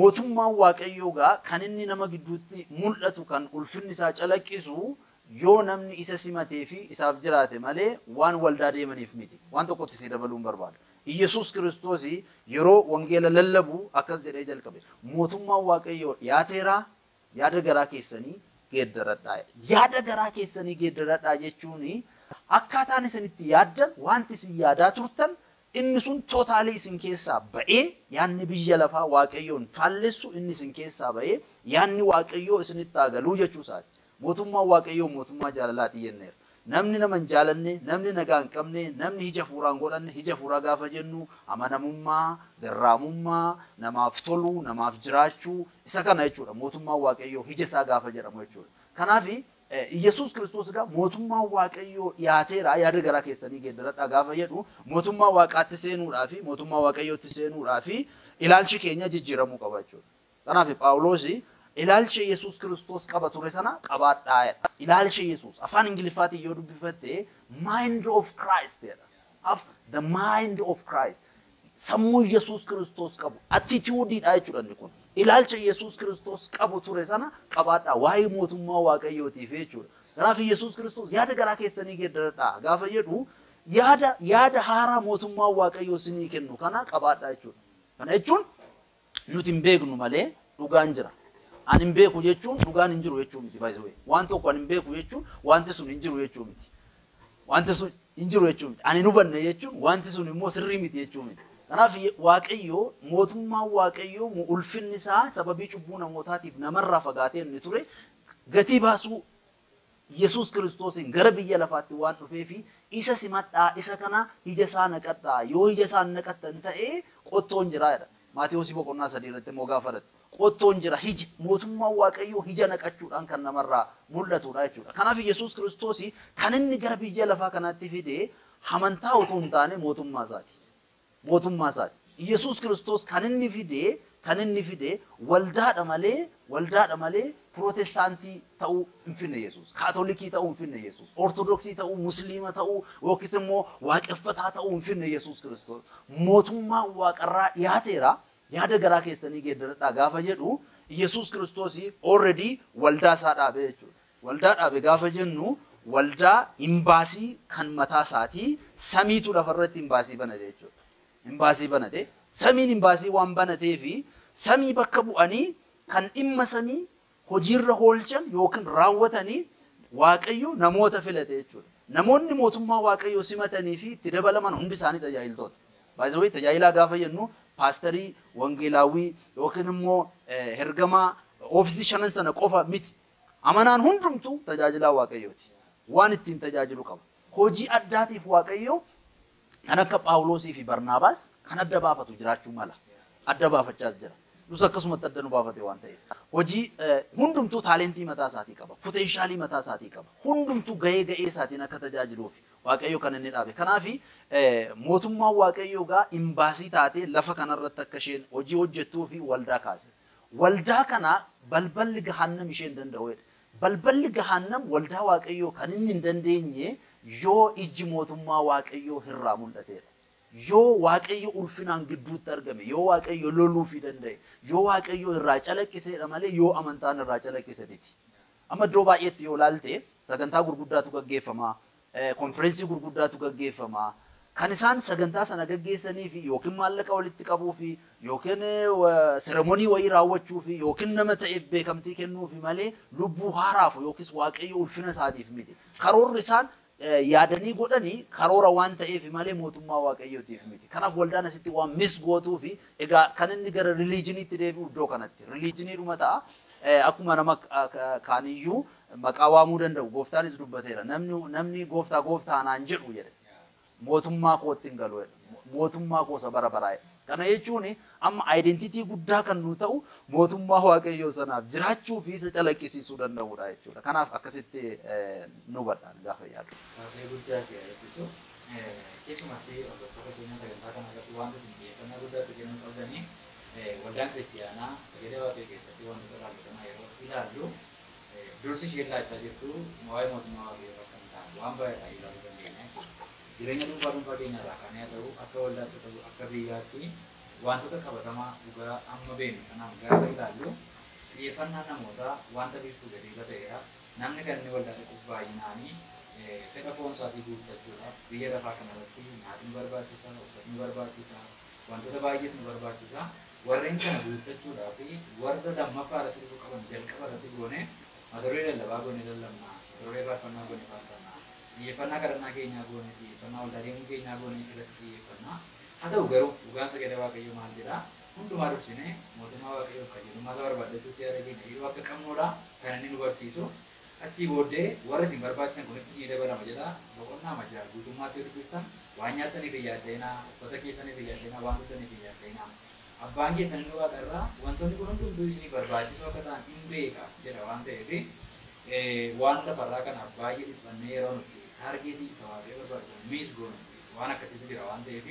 mootummaan waaqayyoogaa kan inni nama gidduutti mul'atu kan ulfinni isaa calaqqisu yoo namni isa simatee fi isaaf jiraate malee waan waldaa deemaniif miti. Waan tokkotti si dabaluun barbaada. Iyesuus Kiristoos yeroo wangeela lallabu akkas jedhee jalqabe. Mootummaan waaqayyoo dhiyaateera yaada garaa keessanii geeddaradhaa. Yaada garaa keessanii geeddaradhaa jechuun akkaataan isinitti yaaddan wanti isin yaadaa turtan inni sun tootaalii isin keessaa ba'ee yaanni biyya lafaa waaqayyoon faallessu inni isin keessaa ba'ee yaanni waaqayyoo isinitti agaluu jechuusaati. Mootummaan waaqayyoo mootummaa jaalalaati jenneera. Namni nama hin jaalanne, namni nagaa hin qabne, namni ija fuuraan godhanne, ija fuuraa gaafa jennu amanamummaa, garraamummaa, namaaf toluu, namaaf jiraachuu isa kana jechuudha. Mootummaan waaqayyoo ija isaa gaafa jedhamu jechuudha. Kanaaf Iyesuus Kiristoos egaa mootummaan waaqayyoo dhiyaateera yaada garaa keessanii geeddaradhaa gaafa jedhu mootummaa waaqaatti seenuudhaa fi mootummaa waaqayyootti seenuudhaa fi ilaalchi keenya jijjiiramuu qaba jechuudha. Kanaaf Phaawulos ilaalcha Iyesuus Kiristoos qaba ture sana qabaadhaa. Ilaalcha Iyesuus afaan Ingiliffaatiin yoo dubbifatte mind of Christ jedha. The mind of Christ. Sammuu Iyesuus Kiristoos qabu attituudiidha jechuudha inni kun. Ilaalcha Iyesuus Kiristoos qabu ture sana qabaadhaa waa'ee mootummaa waaqayyootiif jechuudha. Kanaaf Iyesuus Kiristoos yaada garaa keessanii geeddaradhaa gaafa jedhu yaada haaraa mootummaa waaqayyoo isinii kennu kana qabaadhaa jechuudha. Kana jechuun nuti hin beeknu malee dhugaan jira. Ani hin beeku jechuun dhugaan hin jiru jechuu miti. Waan tokko ani hin beeku jechuun wanti sun hin jiru jechuu miti. Wanti sun hin jiru jechuu miti. Ani hin hubanne jechuun wanti sun immoo sirrii miti jechuu miti. Kanaaf waaqayyoo mootummaan waaqayyoo ulfinni isaa sababii cubbuu namootaatiif namarraa fagaatee inni ture gatii baasuu Yesuus Kiristoosiin gara biyya lafaatti waan dhufee fi isa simadhaa isa kana ija isaa naqadhaa yoo ija isaa naqattan ta'ee qottoon jira jedha. Maatewos boqonnaa 3 irratti immoo gaafadha. Qottoon jira hija mootummaan waaqayyoo hija naqachuudhaan kan namarraa mul'atudha jechuudha. Kanaaf Yesuus Kiristoos kan inni gara biyya lafaa kanaatti fide amantaa utuu hin taane mootummaa isaati. Mootummaa isaati. Iyesuus Kiristoos kan inni fide waldaadha malee Protestaantii ta'uu hin finne Yesuus. Kaatolikii ta'uu hin finne Yesuus. Ortodoksii ta'uu, Musliima ta'uu yookiis immoo waaqeffataa ta'uu hin finne Yesuus Kiristoos. Mootummaa waaqarraa dhiyaateera yaada garaa keessanii geeddaradhaa gaafa jedhu Iyesuus Kiristoos already waldaa isaa dhaabe jechuudha. Waldaa dhaabe gaafa jennu waldaa imbaasii kan mataa isaatii samiitu lafarratti imbaasii banate jechuudha. Imbaasii banate samiin imbaasii waan banatee fi samii bakka bu'anii kan dhimma samii hojiirra oolchan yookiin raawwatanii waaqayyo namoota filate jechuudha. Namoonni mootummaa waaqayyoo simatanii fi itti dabalaman hundi isaanii tajaajiltoota. Baay'ee tajaajilaa gaafa jennu paasterii, wangeelaawwii yookiin immoo hergamaa oofisii shanan sana qofa miti. Amanaan hundumtuu tajaajilaa waaqayyooti. Waan ittiin tajaajilu qaba. Hojii addaatiif waaqayyoo kan akka Phaawulosii fi Barnaabaas kan adda baafatu jiraachuu mala. Adda baafachaas jira. Nus akkasumatti adda nu baafate waan ta'eef. Hojii hundumtuu taalentii mataa isaatii qaba. Poteenshaalii mataa isaatii qaba. Hundumtuu gahee isaatiin akka tajaajiluuf waaqayyo kan inni dhaabe. Kanaaf mootummaan waaqayyoo gaa imbaasii taatee lafa kanarratti akka isheen hojii hojjettuu fi waldaa kaase. Waldaa kana balballi gahannam isheen danda'udha. Balballi gahannam waldaa waaqayyoo kan inni hin dandeenye yoo ijji mootummaa waaqayyoo irraa mul'ateedha. Yoo waaqayyo ulfinaan gidduutti argame, yoo waaqayyo loluu fi danda'e, yoo waaqayyo irraa calaqqiseedha malee yoo amantaan irraa calaqqise miti. Amma iddoo baay'eetti yoo ilaalte sagantaa gurguddaatu gaggeeffama, konferensii gurguddaatu gaggeeffama. Kan isaan sagantaa sana gaggeessanii fi yookiin maallaqa walitti qabuu fi yookiin seremonii wayii raawwachuu fi yookiin nama ta'eef beekamtii kennuu fi malee lubbuu haaraaf yookiis waaqayyo ulfina isaatiif miti. Karoorri isaan yaadanii godhanii karoora waan ta'eef malee mootummaa waaqayyootiif miti. Kanaaf waldaan asitti waan misgootuu fi egaa kan inni gara rilijiniitti deebi'u iddoo kanatti. Rilijiniidhuma ta'a. Akkuma nama kaaniyyuu maqaa waamuu danda'u gooftaanis dubbateera. Namni gooftaa naan jedhu jedhe. Mootummaa kootti hin galu jedha. Mootummaa koo isa bara baraa. Kana jechuun amma identitii guddaa kan nu ta'u mootummaa waaqayyoo sanaaf jiraachuu fi isa calaqqisiisuu danda'uudha jechuudha. Kanaaf akkasitti nu badhaan gaafa yaadu. Waaqayyo guddaa si yaadachiisu. Keessumatti hordoftoota keenya sagantaa kana irratti waan nuti xiyyeeffannaa guddaatu kennu qabdanii waldaan kiristiyaanaa sagalee waaqayyoo keessatti wantoota raawwatamaa yeroo ilaallu dursi isheen laachaa jirtu waa'ee mootummaa waaqayyoo akka hin taane waan baay'eedha ilaaluu dandeenya. Jireenya dhuunfaa keenya irraa kan haa ta'u akka waldaatti ta'u akka biyyaatti wantoota qabatamaa dhugaa amma beeknu kanaaf gaafa ilaallu xiyyeeffannaa namootaa wanta biiftuu gadi ta'eera. Namni kan inni waldaa dhaquuf baay'inaanii fedha foon isaatii guuttachuudhaaf biyya lafaa kanarratti nyaatni barbaachisaa, uffatni barbaachisaa, wantoota baay'eetu nu barbaachisa. Warreen kana guuttachuudhaaf warra lammaffaa irratti dhufuu qaban jalqaba irratti goone mata-duree lallabaa goone lallabnaa, mata-duree faarfannaa goone faarfannaa, xiyyeeffannaa kadhannaa keenyaa goone, xiyyeeffannaa waldaa deemuu keenyaa goone irratti xiyyeeffannaa. Haa ta'u garuu dhugaan sagalee Waaqayyoo maal jedhaa? Hundumaa dursine mootummaa Waaqayyoo qajeelummaa barbaaddachuutti yaada keenya yeroo akka qabnuudha kan inni nu barsiisu. Achii booddee warra isin barbaachisan kun itti dabalama jedha. Boqonnaa majaa guutummaatti yoo dubbiftan waan nyaattaniif yaaddeenaa, uffata keessaniif yaaddeenaa, waan dhuftaniif yaaddeenaa. Abbaan keessan inni waaqa irraa wantoonni kun hundumtuu isinii barbaachisoo akka ta'an hin beeka jedha waan ta'eef waan lafarraa kanaaf baay'ee dhiphannee yeroo nuti taargeetii isa waaqayyoo barbaachisan miis goonu waan akkasitti jira waan ta'eef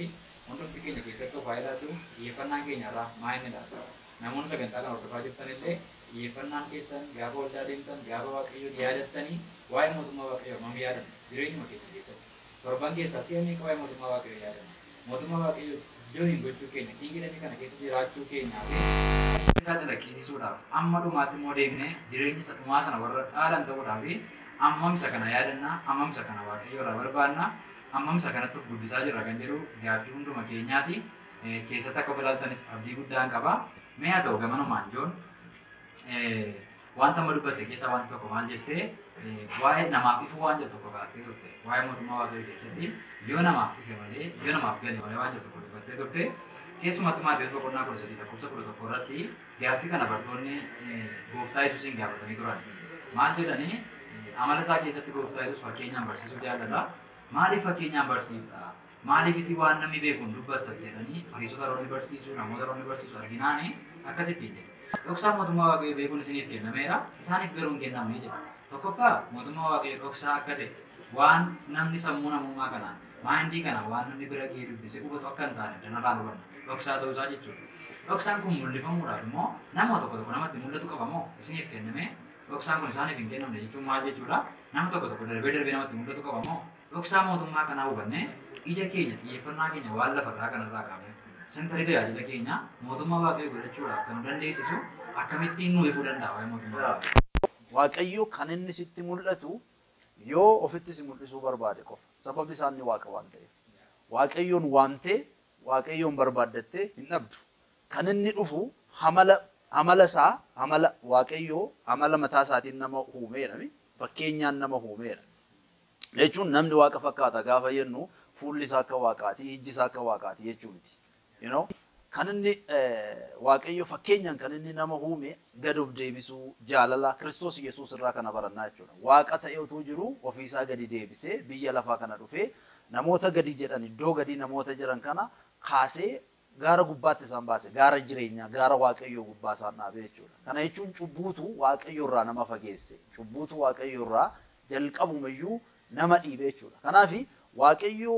hundumti keenya keessatti of haa ilaallu xiyyeeffannaan keenya irraa maa inni laata. Namoonni sagantaa kana hordofaa jirtan illee xiyyeeffannaan keessan gaafa waldaa deemtan gaafa waaqayyoon yaadattanii waa'ee mootummaa waaqayyoo mam yaadan jireenyuma keenya keessatti torban keessaa si'a meeqa waa'ee mootummaa waaqayyoo yaadan mootummaa waaqayyoo iddoo hin gochuu keenya dhiigidanii kana keessa jiraachuu keenyaa fi isaa calaqqisiisuudhaaf amma dhumaatti immoo deemnee jireenya isa dhumaa sana warra dhaalan ta'uudhaaf ammamsa kana yaadannaa ammamsa kana waaqayyoo irraa barbaannaa ammamsa kanatti of guddisaa jirra kan jedhu gaaffii hunduma keenyaati keessatti akka filaaltanis abdii guddaan qaba. Mee haa ta'u gamanumaan joon wanta amma dubbatte keessaa wanti tokko maal jettee waa'ee namaaf ifuu waan jettu tokko kaastee turte waa'ee mootummaa waaqayyoo keessatti yoo namaaf ife malee yoo namaaf gale malee waan jettu tokko dubbattee turte keessumatti Maatewos boqonnaa 13:11 irratti gaaffii kana bartoonni gooftaa Yesuusiin gaafatanii turan. Maal jedhanii amala isaa keessatti gooftaa Yesuus fakkeenyaan barsiisuu jaallata. Maaliif fakkeenyaan barsiifta? Maaliif itti waan namni beeku hin dubbatta jedhanii Fariisota roonni barsiisuu namoota roonni barsiisuu arginaani akkasitti jedhe. Dhoksaa mootummaa waaqayyoo beekuun isiniif kennameera isaaniif garuu hin kennamne jedha. Tokkoffaa mootummaa waaqayyoo dhoksaa akka ta'e waan namni sammuu namummaa kanaan maayindii kana waan namni bira ga'ee dubbise hubatu akka hin taane danarraa hubanna. Dhoksaa ta'uu isaa jechuudha. Dhoksaan kun mul'ifamuudhaaf immoo nama tokko tokko namatti mul'atu qaba moo isiniif kenname dhoksaan kun isaaniif hin kennamne jechuun maal jechuudha? Nama tokko tokko darbee namatti mul'atu qaba moo dhoksaa mootummaa kanaa hubannee ija keenya xiyyeeffannaa keenya waan lafarraa kanarraa qabne sentarii tajaajila keenya mootummaa waaqayyoo godhachuudhaaf kan nu dandeessisu akkamittiin nu ifuu danda'a waa'ee mootummaa waaqayyoo kan inni sitti mul'atu yoo ofitti si mul'isuu barbaade qofa sababni isaa inni waaqa waan ta'eef waaqayyoon waamtee waaqayyoon barbaaddattee hin dhabdu kan inni dhufu amala isaa amala waaqayyoo amala mataa isaatiin nama uumeera fakkeenyaan nama uumeera jechuun namni waaqa fakkaata gaafa jennu fuulli isaa akka waaqaati ijji isaa akka waaqaati jechuuti. Kan inni waaqayyo fakkeenyaan kan inni nama uume gad of deebisuu jaalala Kiristoos Yesuus irraa kana barannaa jechuudha. Waaqa ta'ee utuu jiru ofii isaa gadi deebisee biyya lafaa kana dhufee namoota gadi jedhan iddoo gadi namoota jiran kana kaasee gaara gubbaatti isaan baase gaara jireenyaa gaara waaqayyoo gubbaa isaan dhaabe jechuudha. Kana jechuun cubbuutu waaqayyo irraa nama fageesse cubbuutu waaqayyo irraa jalqabumayyuu nama dhiibe jechuudha. Kanaafi waaqayyo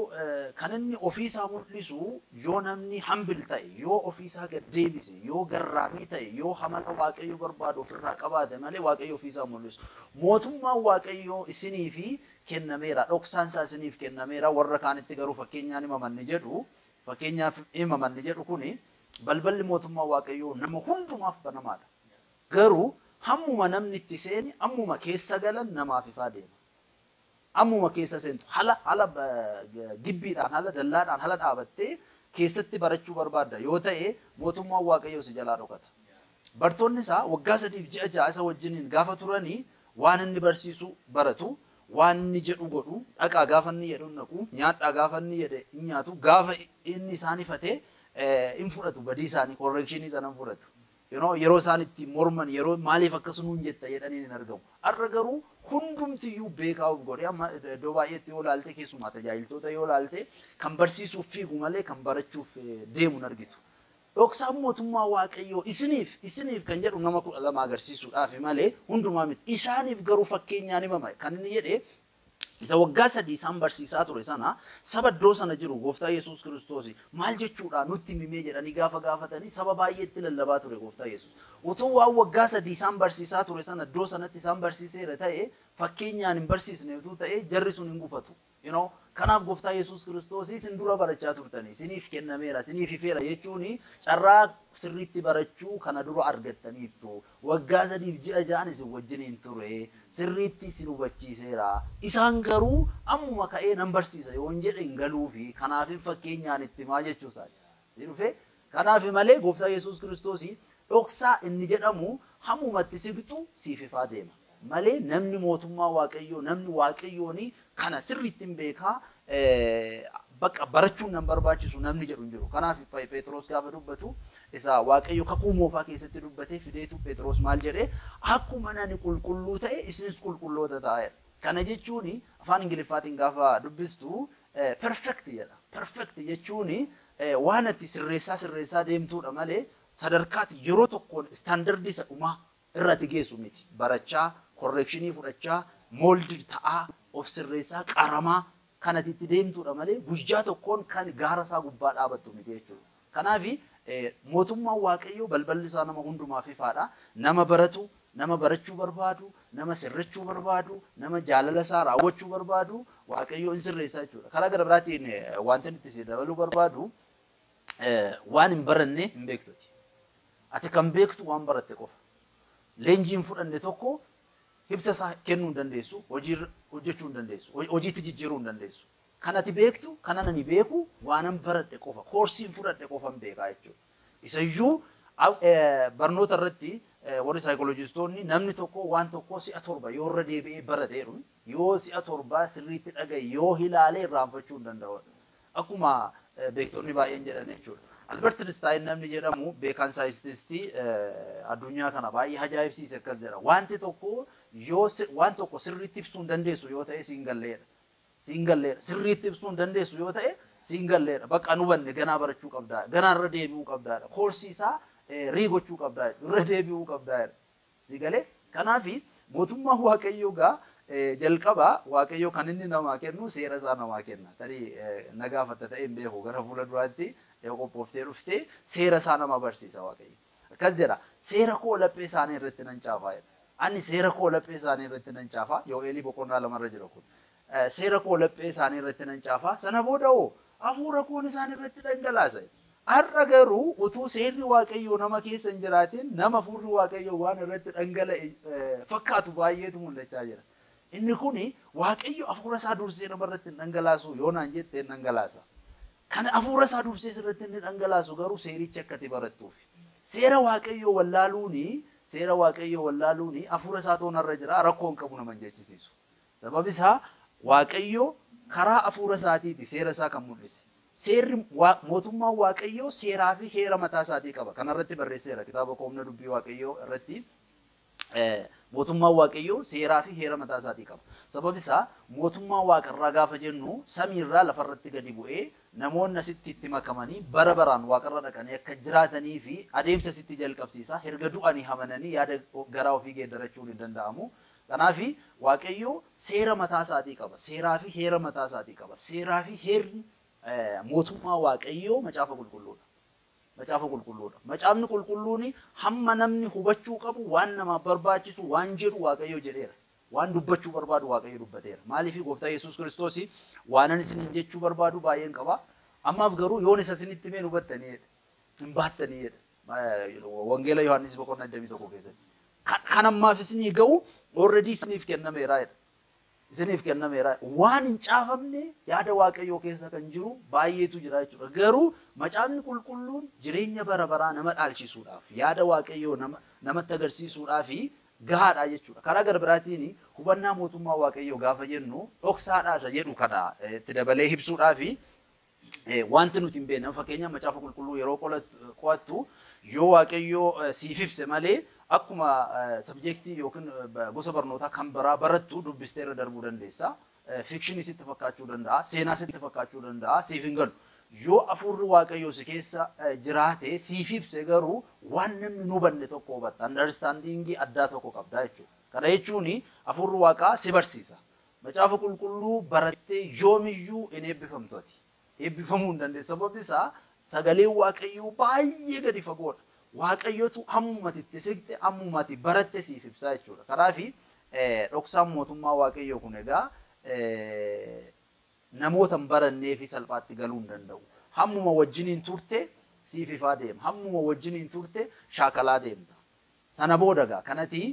kan inni ofii isaa mul'isu yoo namni hambil ta'e yoo ofii isaa gad deebise yoo garraamii ta'e yoo amala waaqayyo barbaadu ofirraa qabaate malee waaqayyo ofii isaa mul'isu mootummaan waaqayyo isiniif kennameera dhoksaan isaa isiniif kennameera warra kaanitti garuu fakkeenyaan himamanni jedhu fakkeenyaaf himamanni jedhu kuni balballi mootummaa waaqayyo nama hundumaaf banamaadha. Garuu hammuma namni itti seeni ammuma keessa galan namaaf ifaa deema. Ammuma keessa seentu hala gibbiidhaan hala dallaadhaan hala dhaabattee keessatti barachuu barbaadda yoo ta'e mootummaan waaqayyoo si jalaa dhokata. Bartoonni isaa waggaa 3 ji'a 6 isa wajjiniin gaafa turanii waan inni barsiisu baratu waan inni jedhu godhu dhaqaa gaafa inni jedhu naqu nyaadhaa gaafa inni jedhe nyaatu gaafa inni isaan ifate in fudhatu badii isaanii correctionii sana in fudhatu. Yeroo isaan itti morman yeroo maaliif akkasumas jetta jedhanii hin argamu. Har'a garuu hundumtiyyuu beekaaf godhe amma iddoo baay'eetti yoo ilaalte keessumaa tajaajiltoota yoo ilaalte kan barsiisuuf fiigu malee kan barachuuf deemu hin argitu. Dhoksaan mootummaa waaqayyoo isiniif kan jedhu nama 12 agarsiisuudhaaf malee hundumaa miti. Isaaniif garuu fakkeenyaan himama kan inni jedhe isa waggaa 3 isaan barsiisaa ture sana saba iddoo sana jiru gooftaa Yesuus Kiristoos maal jechuudha nutti himee jedhanii gaafa gaafatanii saba baay'eetti lallabaa ture gooftaa Yesuus. Utuu waan waggaa 3 isaan barsiisaa ture sana iddoo sanatti isaan barsiiseera ta'e fakkeenyaan hin barsiisne utuu ta'e jarri sun hin gufatu. Kanaaf gooftaa Yesuus Kiristoos isin dura barachaa turtanii isiniif kennameera isiniif ifeera jechuun carraa sirriitti barachuu kana dura argattaniittu waggaa 3 isin wajjiniin ture sirriitti isin hubachiiseera isaan garuu ammuma ka'ee nan barsiisa yoon jedhe hin galuufi kanaaf fakkeenyaan itti maa jechuusaa si dhufe kanaaf malee gooftaa Yesuus Kiristoos dhoksaa inni jedhamu hammumatti siqxu siif ifaa deema malee namni mootummaa waaqayyoo namni waaqayyooni kana sirriitti hin beekaa bakka barachuun nan barbaachisu namni jedhu hin jiru kanaaf Phexros gaafa dubbatu isa waaqayyo kakuu moofaa keessatti dubbatee fideetu Phexros maal jedhee akkuma nani qulqulluu ta'e isinis qulqulloota ta'aa kana jechuun afaan ingiliffaatiin gaafa dubbistu perfect jedha perfect jechuun waan ati sirreessaa deemtuudha malee sadarkaatti yeroo tokkoon standardii isa dhumaa irratti geessu miti barachaa correctionii fudhachaa molded ta'aa of sirreessaa qaramaa kanatti itti deemtuudha malee guyyaa tokkoon kan gaara isaa gubbaa dhaabattu miti jechuudha. Kanaaf mootummaan waaqayyoo balballi isaa nama hundumaaf ifaadha. Nama baratu, nama barachuu barbaadu, nama sirrachuu barbaadu, nama jaalala isaa raawwachuu barbaadu waaqayyoo hin sirreessaa jechuudha. Karaa gara biraatiin wanta nuti si dabaluu barbaadu waan hin baranne hin beektuti. Ati kan beektu waan baratte qofa. Leenjiin fudhanne tokko ibsa isaa kennuu hin dandeessu, hojii hojjechuu hin dandeessu, hojiitti jijjiiruu hin dandeessu. Kan ati beektu, kan ani beeku waanan baradhe qofa, koorsiin fudhadhe qofa hin beekaa jechuudha. Isayyuu barnoota irratti warri saayikolojistoonni namni tokko waan tokko si'a 7 yoo irra deebi'ee barateeru yoo si'a 7 sirriitti dhagaye yoo ilaalee irraanfachuu hin danda'u. Akkuma beektonni baay'een jedhan jechuudha. Albert Einstein namni jedhamu beekan saayintistii addunyaa kana baay'ee ajaa'ibsiise akkas jedha. Wanti tokko yoo waan tokko sirriitti ibsuu hin dandeessu yoo ta'e siin galleedha. Siin galleedha. Sirriitti ibsuu hin dandeessu yoo ta'e siin galleedha. Bakka nu banne ganaa barachuu qabdaa. Ganaa irra deebi'uu qabdaadha. Koorsii isaa riigochuu qabdaa. Irra deebi'uu qabdaadha. Si galee kanaaf mootummaa waaqayyoo gaa jalqaba waaqayyoo kan inni namaa kennu seera isaa namaa kenna. Tarii nagaafatta ta'e hin beeku gara fuula duraatti qophooftee dhuftee seera isaa nama barsiisa waaqayyo. Akkas jedha seera koo laphee isaanii irratti nan caafaa jedha. Ani seera koo laphee isaanii irratti nan caafaa Yo'eelii boqonnaa 2 irra jira kun. Seera koo laphee isaanii irratti nan caafaa sana booda hoo hafuura koon isaanii irratti dhangalaasa. Har'a garuu utuu seerri waaqayyoo nama keessa hin jiraatin nama hafuurri waaqayyoo waan irratti dhangala'e fakkaatu baay'eetu mul'achaa jira. Inni kuni waaqayyo hafuura isaa dursee nama irratti dhangalaasu yoo naan jettee dhangalaasa. Kan hafuura isaa dursee irratti inni dhangalaasu garuu seericha akka ati barattuuf. Seera waaqayyoo wallaaluuni hafuura isaa toonarra jira rakkoon qabu nama jechisiisu. Sababni isaa waaqayyoo karaa hafuura isaatiiti seera isaa kan mul'ise. Seerri mootummaan waaqayyoo seeraa fi heera mataa isaatii qaba. Kana irratti barreesseera kitaaba koomna dubbii waaqayyoo irratti mootummaan waaqayyoo seeraa fi heera mataa isaatii qaba. Sababni isaa mootummaan waaqarraa gaafa jennu samiirraa lafarratti gadi bu'ee namoonni asitti itti makamanii bara baraan waaqarra dhaqanii akka jiraatanii fi adeemsa sitti jalqabsiisa. Erga du'anii amananii yaada garaa ofii geeddarachuun hin danda'amu. Kanaaf waaqayyoo seera mataa isaatii qaba. Seeraa fi heera mataa isaatii qaba. Seeraa fi heerri mootummaa waaqayyoo macaafa qulqulluudha. Macaafa qulqulluudha. Macaafni qulqulluun hamma namni hubachuu qabu waan namaaf barbaachisu waan jedhu waaqayyoo jedheera. Waan dubbachuu barbaadu waaqayyo dubbateera. Maaliif gooftaa Yesuus Kiristoos waanan isin jechuu barbaadu baay'een qaba. Ammaaf garuu yoon isa isinitti mee hubattanii hin baattanii jedha. Wangeela Yohaannis boqonnaa 21 keessatti. Kan ammaaf isinii ga'u already isiniif kennameera jedha. Isiniif kennameera. Waan hin caafamne yaada waaqayyoo keessa kan jiru baay'eetu jira jechuudha. Garuu macaafni qulqulluun jireenya bara baraa nama dhaalchisuudhaaf yaada waaqayyoo namatti agarsiisuudhaaf gahaadha jechuudha. Karaa gara biraatiin hubannaa mootummaa waaqayyoo gaafa jennu dhoksaadha isa jedhu kana itti dabalee ibsuudhaaf wanti nuti hin beekne fakkeenyaaf macaafa qulqulluu yeroo qo'attu yoo waaqayyoo siif ibse malee akkuma subjektii yookiin gosa barnootaa kan biraa barattu dubbistee irra darbuu dandeessa. Fikshinii sitti fakkaachuu danda'a, seenaa sitti fakkaachuu danda'a, siif hin galu. Yoo hafuurri waaqayyoo si keessa jiraate siif ibse garuu waan namni hin hubanne tokko hubatta. Understandingii addaa tokko qabda jechuudha. Kana jechuun hafuurri waaqaa si barsiisa. Macaafa qulqulluu barattee yoomiyyuu hin eebbifamtu ati. Eebbifamuu hin dandeessu. Sababni isaa sagaleen waaqayyoo baay'ee gadi fagoodha. Waaqayyootu hammumati itti siqte hammumati baratte siif ibsaa jechuudha. Kanaaf dhoksaan mootummaa waaqayyoo kun egaa namoota hin barannee fi salphaatti galuu hin danda'u. Hammuma wajjiniin turte siif ifaa deema. Hammuma wajjiniin turte shaakalaa deemta. Sana booda gaa kanati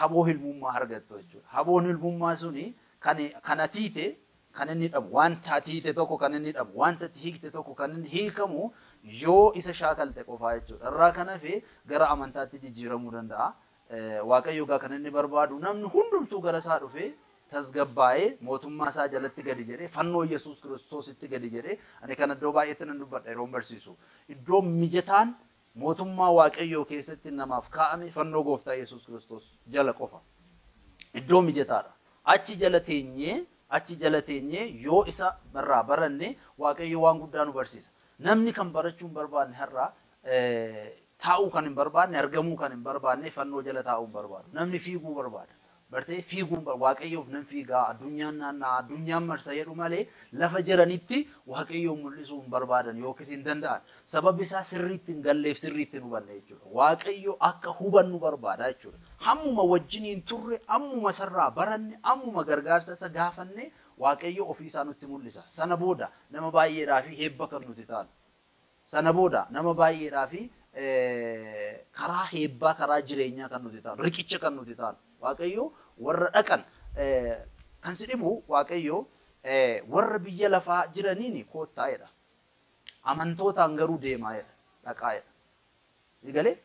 haboo hilmummaa argattu jechuudha. Haboon hilmummaa suni kan atiite kan inni dhabu wanta atiite tokko kan inni dhabu wanta hiikte tokko kan inni hiikamu yoo isa shaakalte qofaa jechuudha. Irraa kanaafii gara amantaatti jijjiiramuu danda'a. Waaqayyo gaa kan inni barbaadu namni hundumtuu gara isaa dhufee tasgabbaa'ee mootummaa isaa jalatti gadi jedhee fannoo Yesuus Kiristoositti gadi jedhee ani kan iddoo baay'eetti nan dubbadha yeroo barsiisu. Iddoo mijataan mootummaa waaqayyoo keessatti namaaf kaa'ame fannoo gooftaa Yesuus Kiristoos jala qofa. Iddoo mijataadha. Achi jala teenyee yoo isa barraa baranne waaqayyo waan guddaa nu barsiisa. Namni kan barachuu hin barbaanne har'aa taa'uu kan hin barbaanne argamuu kan hin barbaanne fannoo jala taa'uu hin barbaadu. Namni fiiguu barbaada. Bartee fiiguun waaqayyoof nan fiigaa addunyaan naannaa addunyaan marsa jedhu malee lafa jiranitti waaqayyoon mul'isuu hin barbaadan yookiin hin danda'an. Sababni isaa sirriitti hin galleef sirriitti nu hubanne jechuudha. Waaqayyo akka hubannu barbaada jechuudha. Hammuma wajjiniin turre, hammuma sarraa baranne, hammuma gargaarsa isa gaafanne waaqayyo ofii isaa nutti mul'isa. Sana booda nama baay'eedhaaf heebba kan nuti taanu. Sana booda nama baay'eedhaaf karaa heebbaa karaa jireenyaa kan nuti taanu, riqicha kan nuti taanu. Waaqayyo warra dhaqan kan si dhibu waaqayyo warra biyya lafaa jiraniin koottaa jedha. Amantootaan garuu deemaa jedha. Dhaqaa jedha. Egalee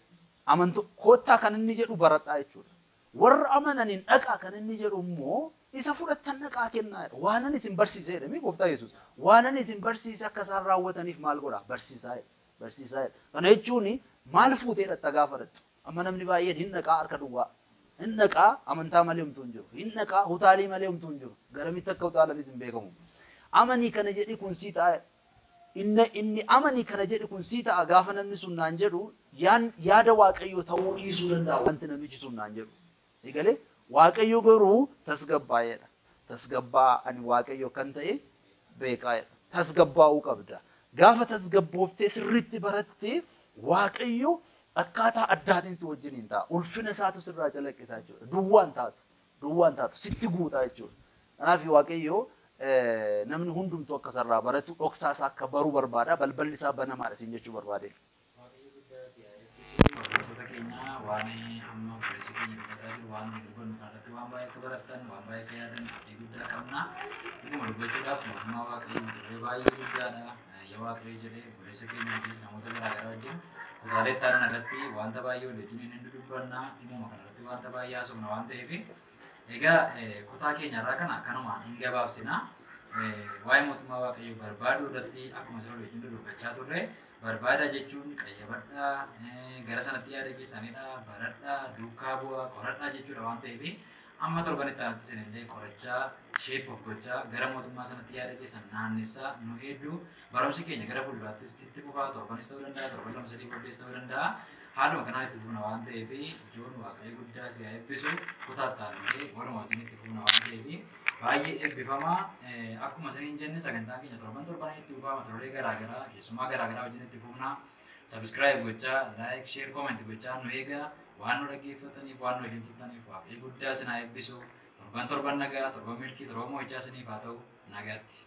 koottaa kan inni jedhu baradhaa jechuudha. Warra amananiin dhaqaa kan inni jedhu immoo isa fudhattan dhaqaa kennaa jedha. Waan ani isin barsiise jedha mi gooftaa Yesuus. Waan ani isin barsiise akka isaan raawwataniif maal godhaa? Barsiisaa jedha. Barsiisaa jedha. Kana jechuun maal fuutee dhatta gaafatattu. Amma namni baay'een hin dhaqaa harka duwwaa. Hin dhaqaa amantaa malee homtuu hin jiru. Hin dhaqaa utaalii malee homtuu hin jiru. Garamitti akka utaalanis hin beekamu. Amanii kana jedhi kun sii ta'a. Inni amanii kana jedhi kun sii ta'a gaafa namni sun naan jedhu yaada waaqayyoo ta'uu dhiisuu danda'a wanti namichi sun naan jedhu. Si galee waaqayyo garuu tasgabbaa'eedha. Tasgabbaa ani waaqayyo kan ta'e beekaa'edha. Tasgabbaa'uu qabda. Gaafa tasgabbooftee sirriitti barattee waaqayyo akkaataa addaatiin si wajjiniin ta'a. Ulfina isaatu sirraa calaqqisaa jechuudha. Duwwaan taatu sitti guutaa jechuudha. Kanaaf waaqayyo namni hundumtuu akka sarraa baratu dhoksaa isaa akka baruu barbaada. Balballi isaa banamaadha siin jechuu barbaade. Barnoota keenya waan amma barreessa keenya dubbataa jiru waan nuti dubbannu kanarratti waan baay'ee akka barattan waan baay'ee akka yaadan abdii guddaa qabna. Dhuguma dubbachuudhaaf mootummaa waaqayyoo turre baay'ee guddaadha. Yaa waaqayyo jedhee barreessa keenya wajjin namoota garaagaraa wajjin kutaalee ta'an irratti wanta baay'ee waliin hin dubbanna. Dhimuma kanarratti wanta baay'ee haasofna waan ta'eef egaa kutaa keenyarraa kana akkanumaan hin gabaabsina. Waa'ee mootummaa waaqayyoo barbaaduu irratti akkuma sirrii wajjin dubbachaa turre barbaada jechuun qayyabadhaa gara sanatti yaada keessanidha baradhaa duukaa bu'aa qoradhaa jechuudha waan ta'eef amma torbanitti aanutti isinillee qorachaa shape of gochaa gara mootummaa sanatti yaada keessan naannessaa nu hedduu barumsi keenya gara fuulduraattis itti fufaa torbanis ta'uu danda'a torban lama sadii booddees ta'uu danda'a haaluma kanaan itti fufna waan ta'eef ijoon waaqayyo guddaa si haa eebbisu kutaattaan waluma wajjin itti fufna waan ta'eef baay'ee eebbifamaa akkuma isiniin jenne sagantaan keenya torban itti fufaa mata duree garaagaraa keessumaa garaagaraa wajjin itti fufna subscribe gochaa like share comment gochaa nu eegaa waan nu dhaggeeffataniif waan nu wajjin turtaniif waaqayyo guddaa si haa eebbisu torban nagaa torban milkii torban mo'ichaa isiniif haa ta'u nagaatti.